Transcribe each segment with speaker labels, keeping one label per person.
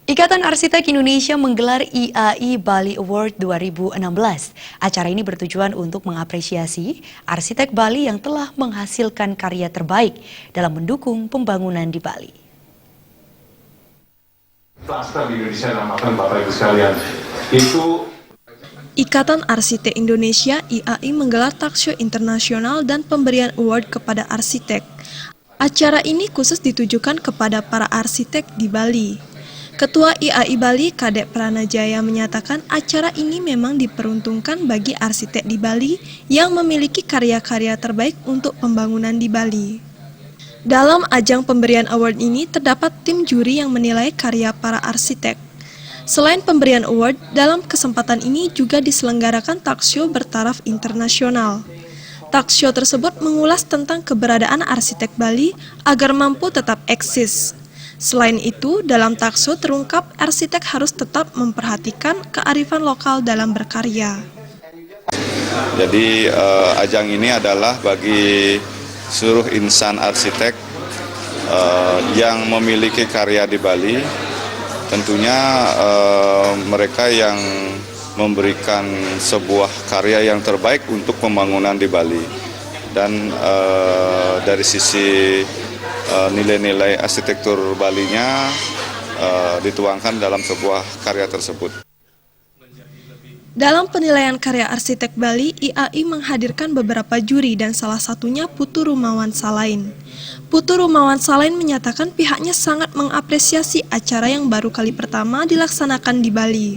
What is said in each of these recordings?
Speaker 1: Ikatan Arsitek Indonesia menggelar IAI Bali Award 2016. Acara ini bertujuan untuk mengapresiasi arsitek Bali yang telah menghasilkan karya terbaik dalam mendukung pembangunan di Bali.
Speaker 2: Klaster di Indonesia namakan Bapak Ibu sekalian, itu
Speaker 3: Ikatan Arsitek Indonesia IAI menggelar talkshow internasional dan pemberian award kepada arsitek. Acara ini khusus ditujukan kepada para arsitek di Bali. Ketua IAI Bali, Kadek Pranajaya menyatakan acara ini memang diperuntukkan bagi arsitek di Bali yang memiliki karya-karya terbaik untuk pembangunan di Bali. Dalam ajang pemberian award ini terdapat tim juri yang menilai karya para arsitek. Selain pemberian award, dalam kesempatan ini juga diselenggarakan talkshow bertaraf internasional. Talkshow tersebut mengulas tentang keberadaan arsitek Bali agar mampu tetap eksis. Selain itu, dalam talkshow terungkap arsitek harus tetap memperhatikan kearifan lokal dalam berkarya.
Speaker 4: Jadi ajang ini adalah bagi seluruh insan arsitek yang memiliki karya di Bali. Tentunya mereka yang memberikan sebuah karya yang terbaik untuk pembangunan di Bali. Dan dari sisi nilai-nilai arsitektur Balinya dituangkan dalam sebuah karya tersebut.
Speaker 3: Dalam penilaian karya arsitek Bali, IAI menghadirkan beberapa juri dan salah satunya Putu Rumawan Salain. Putu Rumawan Salain menyatakan pihaknya sangat mengapresiasi acara yang baru kali pertama dilaksanakan di Bali.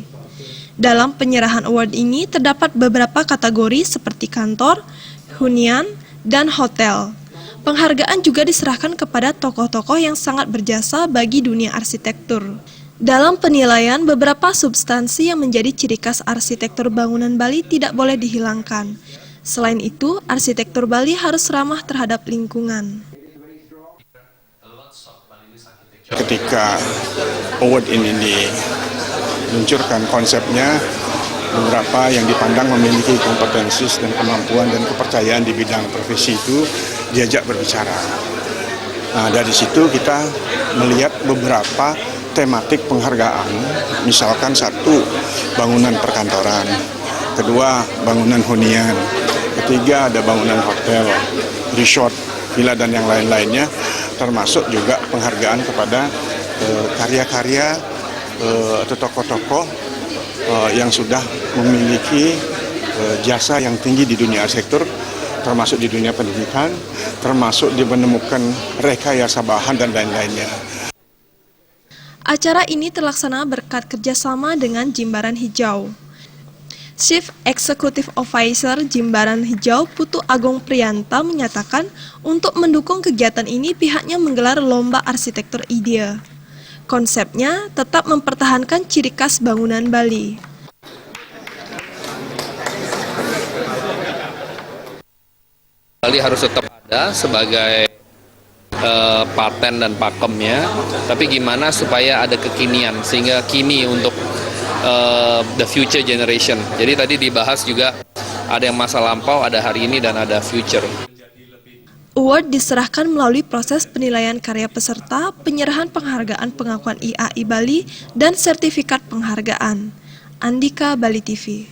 Speaker 3: Dalam penyerahan award ini terdapat beberapa kategori seperti kantor, hunian, dan hotel. Penghargaan juga diserahkan kepada tokoh-tokoh yang sangat berjasa bagi dunia arsitektur. Dalam penilaian, beberapa substansi yang menjadi ciri khas arsitektur bangunan Bali tidak boleh dihilangkan. Selain itu, arsitektur Bali harus ramah terhadap lingkungan.
Speaker 5: Ketika award ini diluncurkan konsepnya, beberapa yang dipandang memiliki kompetensi dan kemampuan dan kepercayaan di bidang profesi itu diajak berbicara. Nah, dari situ kita melihat beberapa tematik penghargaan, misalkan satu, bangunan perkantoran, kedua, bangunan hunian, ketiga, ada bangunan hotel, resort, villa, dan yang lain-lainnya, termasuk juga penghargaan kepada karya-karya atau tokoh-tokoh yang sudah memiliki jasa yang tinggi di dunia arsitektur, termasuk di dunia pendidikan, termasuk di menemukan rekayasa bahan dan lain-lainnya.
Speaker 3: Acara ini terlaksana berkat kerjasama dengan Jimbaran Hijau. Chief Executive Officer Jimbaran Hijau, Putu Agung Priyanta menyatakan untuk mendukung kegiatan ini pihaknya menggelar lomba arsitektur ide. Konsepnya tetap mempertahankan ciri khas bangunan Bali.
Speaker 6: Bali harus tetap ada sebagai paten dan pakemnya, tapi gimana supaya ada kekinian, sehingga kini untuk the future generation. Jadi tadi dibahas juga ada yang masa lampau, ada hari ini, dan ada future.
Speaker 3: Award diserahkan melalui proses penilaian karya peserta, penyerahan penghargaan pengakuan IAI Bali, dan sertifikat penghargaan. Andika, Bali TV.